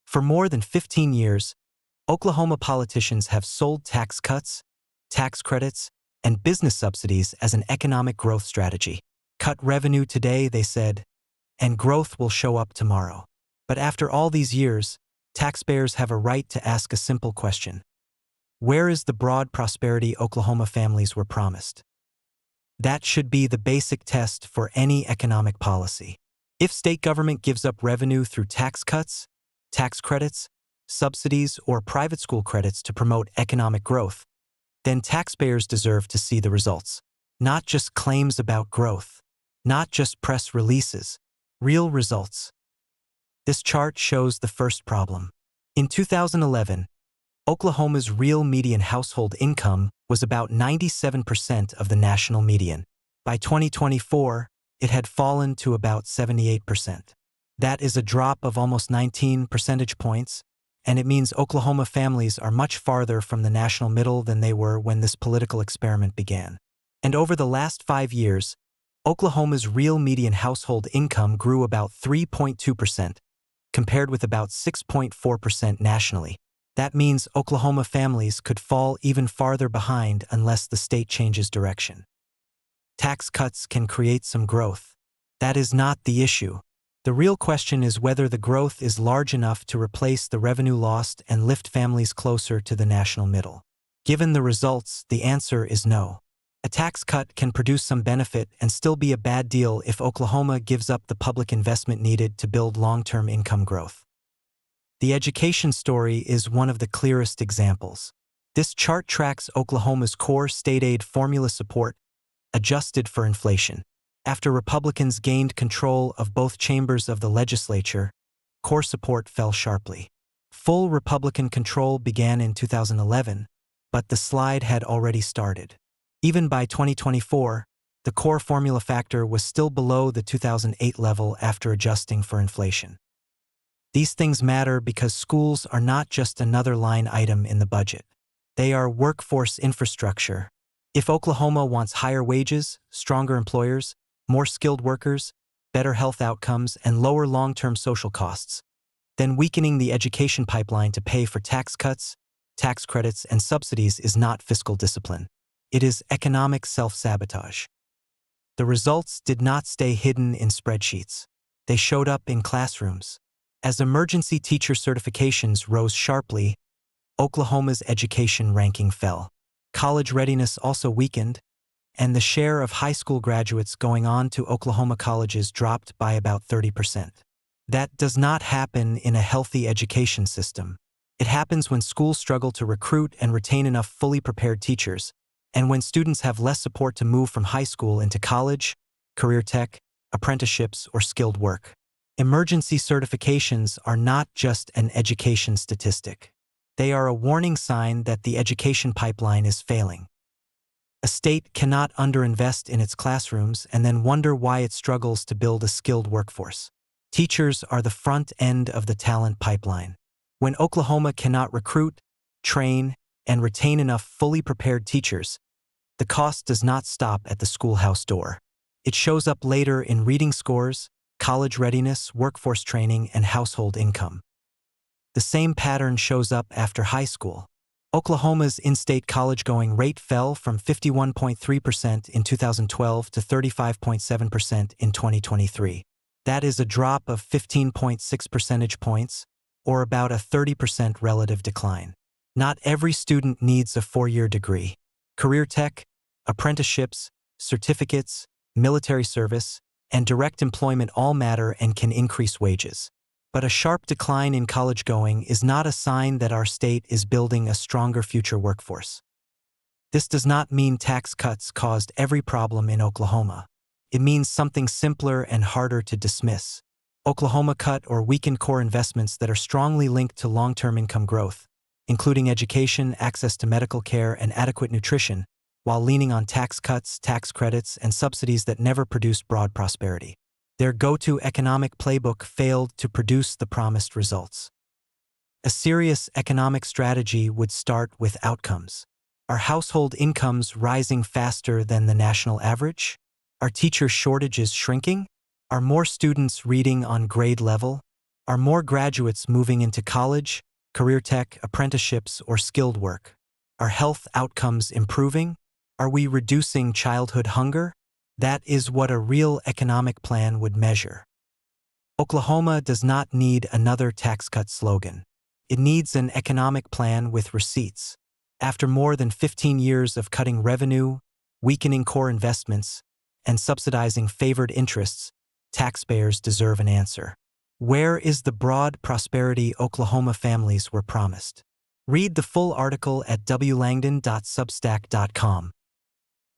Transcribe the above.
For more than 15 years, Oklahoma politicians have sold tax cuts, tax credits, and business subsidies as an economic growth strategy. Cut revenue today, they said, and growth will show up tomorrow. But after all these years, taxpayers have a right to ask a simple question. Where is the broad prosperity Oklahoma families were promised? That should be the basic test for any economic policy. If state government gives up revenue through tax cuts, tax credits, subsidies, or private school credits to promote economic growth, then taxpayers deserve to see the results. Not just claims about growth, not just press releases, real results. This chart shows the first problem. In 2011, Oklahoma's real median household income was about 97% of the national median. By 2024, it had fallen to about 78%. That is a drop of almost 19 percentage points, and it means Oklahoma families are much farther from the national middle than they were when this political experiment began. And over the last 5 years, Oklahoma's real median household income grew about 3.2%, compared with about 6.4% nationally. That means Oklahoma families could fall even farther behind unless the state changes direction. Tax cuts can create some growth. That is not the issue. The real question is whether the growth is large enough to replace the revenue lost and lift families closer to the national middle. Given the results, the answer is no. A tax cut can produce some benefit and still be a bad deal if Oklahoma gives up the public investment needed to build long-term income growth. The education story is one of the clearest examples. This chart tracks Oklahoma's core state aid formula support, adjusted for inflation. After Republicans gained control of both chambers of the legislature, core support fell sharply. Full Republican control began in 2011, but the slide had already started. Even by 2024, the core formula factor was still below the 2008 level after adjusting for inflation. These things matter because schools are not just another line item in the budget. They are workforce infrastructure. If Oklahoma wants higher wages, stronger employers, more skilled workers, better health outcomes, and lower long-term social costs, then weakening the education pipeline to pay for tax cuts, tax credits, and subsidies is not fiscal discipline. It is economic self-sabotage. The results did not stay hidden in spreadsheets. They showed up in classrooms. As emergency teacher certifications rose sharply, Oklahoma's education ranking fell. College readiness also weakened, and the share of high school graduates going on to Oklahoma colleges dropped by about 30%. That does not happen in a healthy education system. It happens when schools struggle to recruit and retain enough fully prepared teachers, and when students have less support to move from high school into college, career tech, apprenticeships, or skilled work. Emergency certifications are not just an education statistic. They are a warning sign that the education pipeline is failing. A state cannot underinvest in its classrooms and then wonder why it struggles to build a skilled workforce. Teachers are the front end of the talent pipeline. When Oklahoma cannot recruit, train, and retain enough fully prepared teachers, the cost does not stop at the schoolhouse door. It shows up later in reading scores, college readiness, workforce training, and household income. The same pattern shows up after high school. Oklahoma's in-state college-going rate fell from 51.3% in 2012 to 35.7% in 2023. That is a drop of 15.6 percentage points, or about a 30% relative decline. Not every student needs a 4-year degree. Career tech, apprenticeships, certificates, military service, and direct employment all matter and can increase wages. But a sharp decline in college going is not a sign that our state is building a stronger future workforce. This does not mean tax cuts caused every problem in Oklahoma. It means something simpler and harder to dismiss. Oklahoma cut or weakened core investments that are strongly linked to long-term income growth, including education, access to medical care, and adequate nutrition, while leaning on tax cuts, tax credits, and subsidies that never produced broad prosperity. Their go-to economic playbook failed to produce the promised results. A serious economic strategy would start with outcomes. Are household incomes rising faster than the national average? Are teacher shortages shrinking? Are more students reading on grade level? Are more graduates moving into college, career tech, apprenticeships, or skilled work? Are health outcomes improving? Are we reducing childhood hunger? That is what a real economic plan would measure. Oklahoma does not need another tax cut slogan. It needs an economic plan with receipts. After more than 15 years of cutting revenue, weakening core investments, and subsidizing favored interests, taxpayers deserve an answer. Where is the broad prosperity Oklahoma families were promised? Read the full article at wlangdon.substack.com.